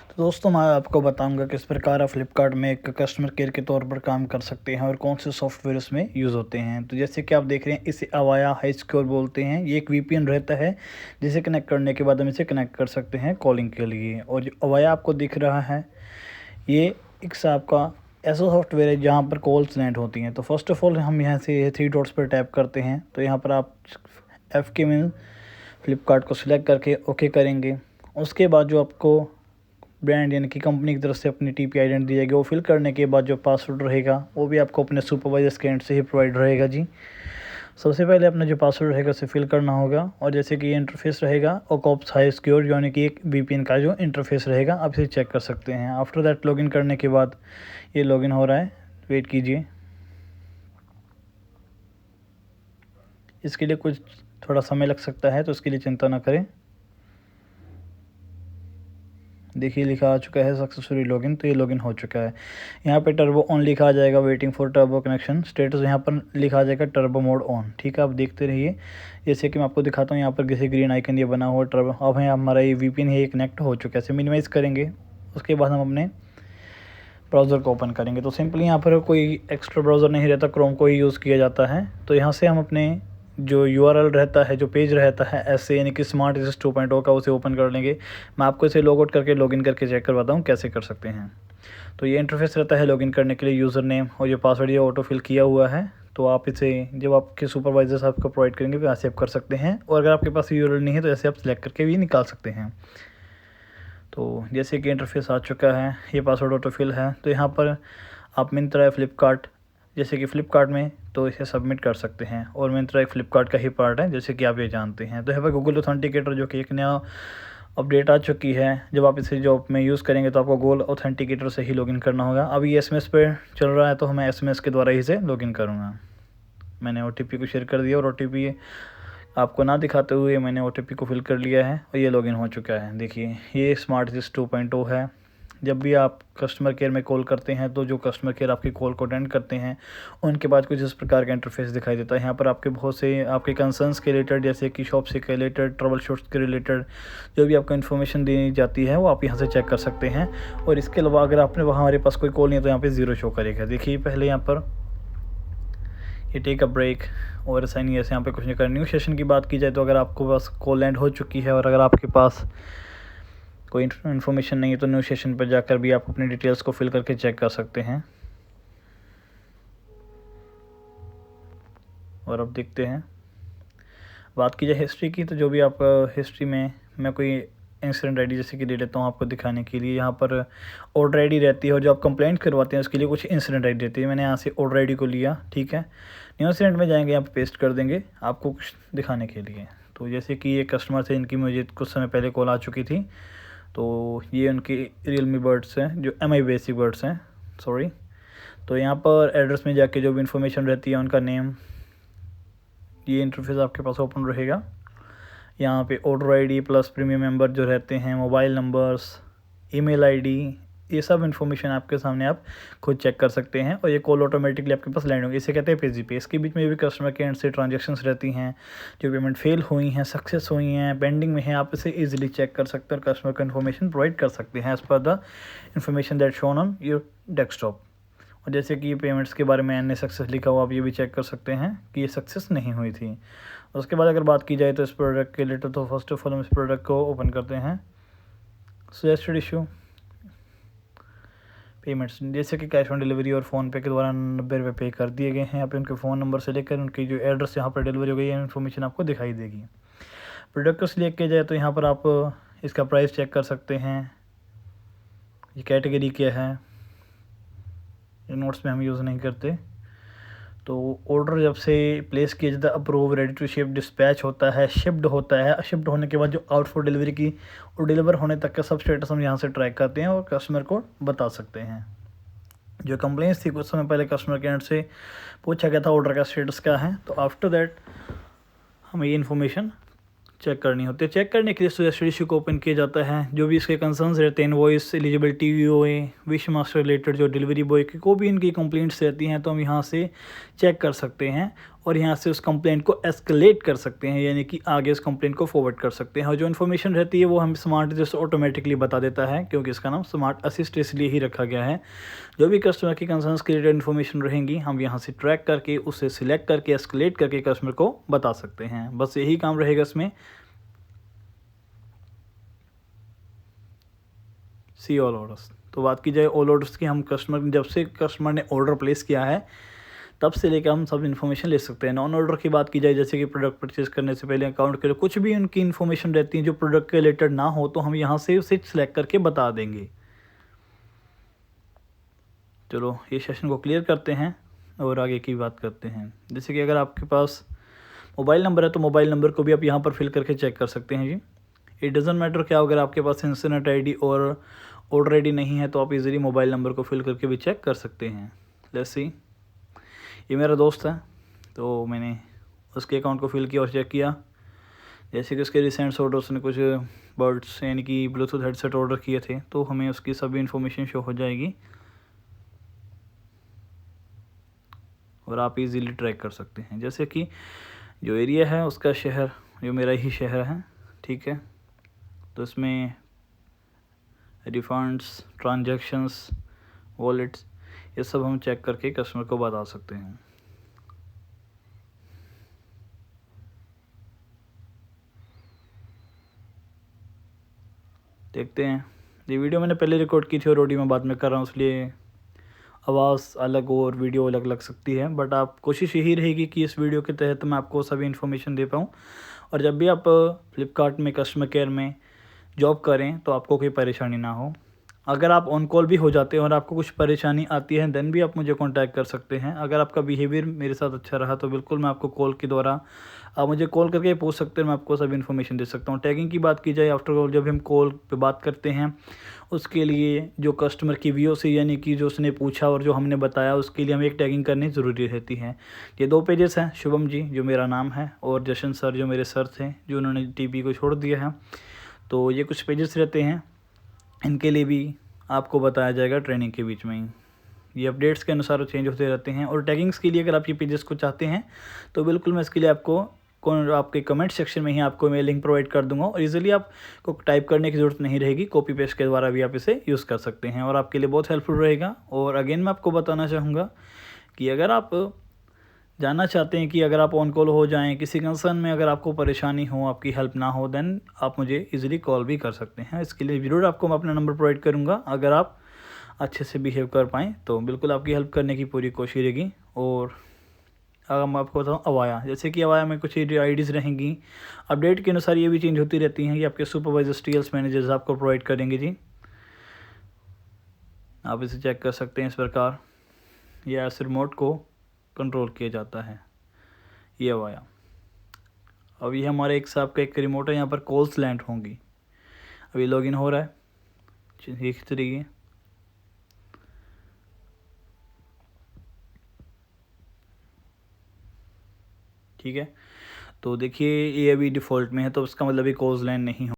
तो दोस्तों मैं आपको बताऊंगा किस प्रकार आप फ्लिपकार्ट में एक कस्टमर केयर के तौर पर काम कर सकते हैं और कौन से सॉफ्टवेयर इसमें यूज़ होते हैं। तो जैसे कि आप देख रहे हैं, इसे अवाया हाई स्कोर बोलते हैं। ये एक वीपीएन रहता है जिसे कनेक्ट करने के बाद हम इसे कनेक्ट कर सकते हैं कॉलिंग के लिए। और जो अवाया आपको दिख रहा है, ये एक साहब का ऐसा सॉफ्टवेयर है जहाँ पर कॉल्स लैंड होती हैं। तो फर्स्ट ऑफ ऑल हम यहाँ से थ्री डॉट्स पर टैप करते हैं, तो यहाँ पर आप एफ के में फ्लिपकार्ट को सिलेक्ट करके ओके करेंगे। उसके बाद जो आपको ब्रांड यानी कि कंपनी की तरफ से अपनी टीपी आइडेंटिटी दी जाएगी, वो फिल करने के बाद जो पासवर्ड रहेगा वो भी आपको अपने सुपरवाइजर के एंड से ही प्रोवाइड रहेगा जी। सबसे पहले अपना जो पासवर्ड रहेगा उसे फिल करना होगा। और जैसे कि ये इंटरफेस रहेगा ओकॉप्स हाई सिक्योर यानी कि एक वीपीएन का जो इंटरफेस रहेगा, आप इसे चेक कर सकते हैं। आफ्टर दैट लॉगिन करने के बाद ये लॉगिन हो रहा है, वेट कीजिए। इसके लिए कुछ थोड़ा समय लग सकता है, तो इसके लिए चिंता ना करें। देखिए लिखा आ चुका है सक्सेसफुली लॉगिन, तो ये लॉगिन हो चुका है। यहाँ पे टर्बो ऑन लिखा आ जाएगा, waiting for turbo connection. Status यहाँ पर लिखा आ जाएगा टर्बो मोड ऑन। ठीक है, आप देखते रहिए। जैसे कि मैं आपको दिखाता हूँ, यहाँ पर किसी ग्रीन आइकन ये बना हुआ टर्बो। अब यहाँ हमारा ये वीपीएन है, ये कनेक्ट हो चुका है। इसे मिनिमाइज़ करेंगे, उसके बाद हम अपने ब्राउज़र को ओपन करेंगे। तो सिंपली यहाँ पर कोई एक्स्ट्रा ब्राउज़र नहीं रहता, क्रोम को ही यूज़ किया जाता है। तो यहाँ से हम अपने जो यूआरएल रहता है, जो पेज रहता है ऐसे यानी कि स्मार्ट एस 2.0 का, उसे ओपन कर लेंगे। मैं आपको इसे लॉग आउट करके लॉगिन करके चेक करवाता हूँ कैसे कर सकते हैं। तो ये इंटरफेस रहता है लॉगिन करने के लिए। यूज़र नेम और ये पासवर्ड ये ऑटो फिल किया हुआ है, तो आप इसे जब आपके सुपरवाइजर्स आपको प्रोवाइड करेंगे वहाँ से आप कर सकते हैं। और अगर आपके पास यूआरएल नहीं है तो ऐसे आप सिलेक्ट करके भी निकाल सकते हैं। तो जैसे कि इंटरफेस आ चुका है, ये पासवर्ड ऑटोफिल है। तो यहाँ पर आप मिंत्रा या फ्लिपकार्ट, जैसे कि फ़्लिपकार्ट में तो इसे सबमिट कर सकते हैं। और मिंत्रा एक फ़्लिपकार्ट का ही पार्ट है, जैसे कि आप ये जानते हैं। तो यहाँ पर गूगल ऑथेंटिकेटर जो कि एक नया अपडेट आ चुकी है, जब आप इसे जॉब में यूज़ करेंगे तो आपको गूगल ऑथेंटिकेटर से ही लॉगिन करना होगा। अभी एसएमएस पे चल रहा है, तो मैं एसएमएस के द्वारा ही इसे लॉगिन करूँगा। मैंने ओटीपी को शेयर कर दिया और ओटीपी आपको ना दिखाते हुए मैंने ओटीपी को फिल कर लिया है और ये लॉगिन हो चुका है। देखिए ये स्मार्ट एस 2.0 है। जब भी आप कस्टमर केयर में कॉल करते हैं, तो जो कस्टमर केयर आपकी कॉल को अटेंड करते हैं उनके बाद कुछ इस प्रकार का इंटरफेस दिखाई देता है। यहाँ पर आपके बहुत से आपके कंसर्न्स के रिलेटेड, जैसे कि शॉप से के रिलेटेड, ट्रबल शूट्स के रिलेटेड जो भी आपको इन्फॉर्मेशन दी जाती है वो आप यहाँ से चेक कर सकते हैं। और इसके अलावा अगर आपने वहाँ हमारे पास कोई कॉल नहीं है तो यहाँ पर ज़ीरो शो करेगा। देखिए पहले यहाँ पर ये टेक अ ब्रेक और ऐसा नहीं, ऐसे यहाँ पे कुछ नहीं करना। न्यू सेशन की बात की जाए तो अगर आपको बस कॉल एंड हो चुकी है और अगर आपके पास कोई इन्फॉर्मेशन नहीं है तो न्यू सेशन पर जाकर भी आप अपनी डिटेल्स को फिल करके चेक कर सकते हैं। और अब देखते हैं, बात की जाए हिस्ट्री की, तो जो भी आप हिस्ट्री में मैं कोई इंसिडेंट आईडी जैसे कि दे देता हूँ आपको दिखाने के लिए। यहाँ पर ऑर्डर आईडी रहती है और जो आप कंप्लेंट करवाते हैं उसके लिए कुछ इंसिडेंट आईडी रहती है। मैंने यहाँ से ऑर्डर आईडी को लिया, ठीक है। न्यू इंसिडेंट में जाएंगे, यहाँ पे पेस्ट कर देंगे आपको कुछ दिखाने के लिए। तो जैसे कि ये कस्टमर थे, इनकी मुझे कुछ समय पहले कॉल आ चुकी थी। तो ये उनकी रियलमी बर्ड्स हैं, जो एमआई बेसिक बर्ड्स हैं, सॉरी। तो यहाँ पर एड्रेस में जाके जो भी इंफॉर्मेशन रहती है, उनका नेम, ये इंटरफेस आपके पास ओपन रहेगा। यहाँ पे order ID plus premium member जो रहते हैं, मोबाइल नंबर्स, ईमेल आईडी, ये सब इन्फॉर्मेशन आपके सामने आप खुद चेक कर सकते हैं। और ये कॉल ऑटोमेटिकली आपके पास लैंड होगी, इसे कहते हैं पेजी पे। इसके बीच में भी कस्टमर के एंड से ट्रांजेक्शन्स रहती हैं, जो पेमेंट फेल हुई हैं, सक्सेस हुई हैं, पेंडिंग में हैं, आप इसे ईजिली चेक कर सकते हैं और कस्टमर को इन्फॉर्मेशन प्रोवाइड कर सकते हैं as per the information that shown on your desktop. और जैसे कि पेमेंट्स के बारे में एन सक्सेस लिखा हुआ, आप ये भी चेक कर सकते हैं कि ये सक्सेस नहीं हुई थी। उसके बाद अगर बात की जाए तो इस प्रोडक्ट के रिलेटेड, तो फर्स्ट ऑफ ऑल हम इस प्रोडक्ट को ओपन करते हैं। सजेस्टेड इशू पेमेंट्स, जैसे कि कैश ऑन डिलीवरी और फ़ोनपे के द्वारा 90 रुपये पे कर दिए गए हैं। यहाँ पे उनके फ़ोन नंबर से लेकर उनकी जो एड्रेस यहाँ पर डिलीवरी हो गई है, इन्फॉर्मेशन आपको दिखाई देगी। प्रोडक्ट को सिलेक्ट किया जाए तो यहाँ पर आप इसका प्राइस चेक कर सकते हैं, ये कैटेगरी क्या है, ये नोट्स में हम यूज़ नहीं करते। तो ऑर्डर जब से प्लेस किया जाता है, approve, ready to ship, dispatch होता है, शिप्ड होता है। शिप्ड होने के बाद जो आउट फॉर डिलीवरी की और डिलीवर होने तक का सब स्टेटस हम यहाँ से ट्रैक करते हैं और कस्टमर को बता सकते हैं। जो कंप्लेंट्स थी कुछ समय पहले कस्टमर केयर से पूछा गया था ऑर्डर का स्टेटस क्या है, तो आफ्टर दैट हमें ये इन्फॉर्मेशन चेक करनी होती है। चेक करने के लिए सजेस्टेड इशू को ओपन किया जाता है। जो भी इसके कंसर्न्स रहते हैं, invoice, eligibility, VOA, wish master related जो डिलीवरी बॉय की को भी इनकी कंप्लेंट्स रहती हैं, तो हम यहाँ से चेक कर सकते हैं और यहाँ से उस कंप्लेंट को एस्केलेट कर सकते हैं, यानी कि आगे उस कंप्लेंट को फॉरवर्ड कर सकते हैं। और जो इन्फॉर्मेशन रहती है वो हम स्मार्ट असिस्ट ऑटोमेटिकली बता देता है, क्योंकि इसका नाम स्मार्ट असिस्ट इसलिए ही रखा गया है। जो भी कस्टमर की कंसर्न्स के रिलेटेड इन्फॉर्मेशन रहेंगी हम यहाँ से ट्रैक करके उसे सिलेक्ट करके एस्केलेट करके कस्टमर को बता सकते हैं। बस यही काम रहेगा इसमें। See all orders. तो बात की जाए ऑल ऑर्डर्स की, हम कस्टमर जब से कस्टमर ने ऑर्डर प्लेस किया है तब से लेकर हम सब इन्फॉर्मेशन ले सकते हैं। नॉन ऑर्डर की बात की जाए, जैसे कि प्रोडक्ट परचेज करने से पहले अकाउंट के लिए कुछ भी उनकी इन्फॉर्मेशन रहती है जो प्रोडक्ट के रिलेटेड ना हो, तो हम यहाँ से उसे सिलेक्ट करके बता देंगे। चलो ये सेशन को क्लियर करते हैं और आगे की बात करते हैं। जैसे कि अगर आपके पास मोबाइल नंबर है तो मोबाइल नंबर को भी आप यहाँ पर फिल करके चेक कर सकते हैं जी। इट डज़ंट मैटर क्या, अगर आपके पास इंटरनेट आईडी और ऑर्डर आईडी नहीं है तो आप इजीली मोबाइल नंबर को फिल करके भी चेक कर सकते हैं। लेट्स सी, ये मेरा दोस्त है तो मैंने उसके अकाउंट को फिल किया और चेक किया। जैसे कि उसके रिसेंट्स ऑर्डर उसने कुछ बर्ड्स यानी कि ब्लूटूथ हेडसेट ऑर्डर किए थे, तो हमें उसकी सभी इन्फॉर्मेशन शो हो जाएगी और आप इजीली ट्रैक कर सकते हैं। जैसे कि जो एरिया है उसका शहर जो मेरा ही शहर है, ठीक है, तो इसमें रिफंड्स, ट्रांजैक्शंस, वॉलेट्स, ये सब हम चेक करके कस्टमर को बता सकते हैं। देखते हैं, ये वीडियो मैंने पहले रिकॉर्ड की थी और ऑडियो में बाद में कर रहा हूँ, इसलिए आवाज़ अलग और वीडियो अलग लग सकती है। बट आप कोशिश यही रहेगी कि इस वीडियो के तहत मैं आपको सभी इन्फॉर्मेशन दे पाऊँ। और जब भी आप फ्लिपकार्ट में कस्टमर केयर में जॉब करें तो आपको कोई परेशानी ना हो। अगर आप ऑन कॉल भी हो जाते हैं और आपको कुछ परेशानी आती है देन भी आप मुझे कांटेक्ट कर सकते हैं। अगर आपका बिहेवियर मेरे साथ अच्छा रहा तो बिल्कुल मैं आपको कॉल के द्वारा आप मुझे कॉल करके पूछ सकते हैं, मैं आपको सब इन्फॉर्मेशन दे सकता हूँ। टैगिंग की बात की जाए, आफ्टर कॉल जब हम कॉल पे बात करते हैं उसके लिए जो कस्टमर की वीओसी यानी कि जो उसने पूछा और जो हमने बताया उसके लिए हमें एक टैगिंग करनी ज़रूरी रहती है। ये 2 पेजेस हैं, शुभम जी जो मेरा नाम है और जशन सर जो मेरे सर थे जो उन्होंने टीपी को छोड़ दिया है, तो ये कुछ पेजेस रहते हैं, इनके लिए भी आपको बताया जाएगा ट्रेनिंग के बीच में ही। ये अपडेट्स के अनुसार चेंज होते रहते हैं। और टैगिंग्स के लिए अगर आप ये पेजेस को चाहते हैं तो बिल्कुल मैं इसके लिए आपको आपके कमेंट सेक्शन में ही आपको मैं लिंक प्रोवाइड कर दूंगा और इजीली आपको टाइप करने की ज़रूरत नहीं रहेगी, कॉपी पेस्ट के द्वारा भी आप इसे यूज़ कर सकते हैं और आपके लिए बहुत हेल्पफुल रहेगा। और अगेन मैं आपको बताना चाहूँगा कि अगर आप जानना चाहते हैं कि अगर आप ऑन कॉल हो जाएं किसी कंसर्न में, अगर आपको परेशानी हो, आपकी हेल्प ना हो, देन आप मुझे इजीली कॉल भी कर सकते हैं। इसके लिए ज़रूर आपको मैं अपना नंबर प्रोवाइड करूंगा। अगर आप अच्छे से बिहेव कर पाएँ तो बिल्कुल आपकी हेल्प करने की पूरी कोशिश रहेगी। और अगर मैं आपको बताऊँ अवाया, जैसे कि अवाया में कुछ आईडीज़ रहेंगी, अपडेट के अनुसार ये भी चेंज होती रहती हैं। ये आपके सुपरवाइजर्स, टीएल्स, मैनेजर्स आपको प्रोवाइड करेंगे जी। आप इसे चेक कर सकते हैं इस प्रकार। यह ऐसे रिमोट को कंट्रोल किया जाता है, ये आया। अब ये हमारे एक साहब का एक रिमोट है, यहाँ पर कॉल्स लैंड होंगी। अभी लॉगिन हो रहा है इस तरीके, ठीक है। तो देखिए ये अभी डिफ़ॉल्ट में है तो उसका मतलब ये कॉल्स लैंड नहीं हो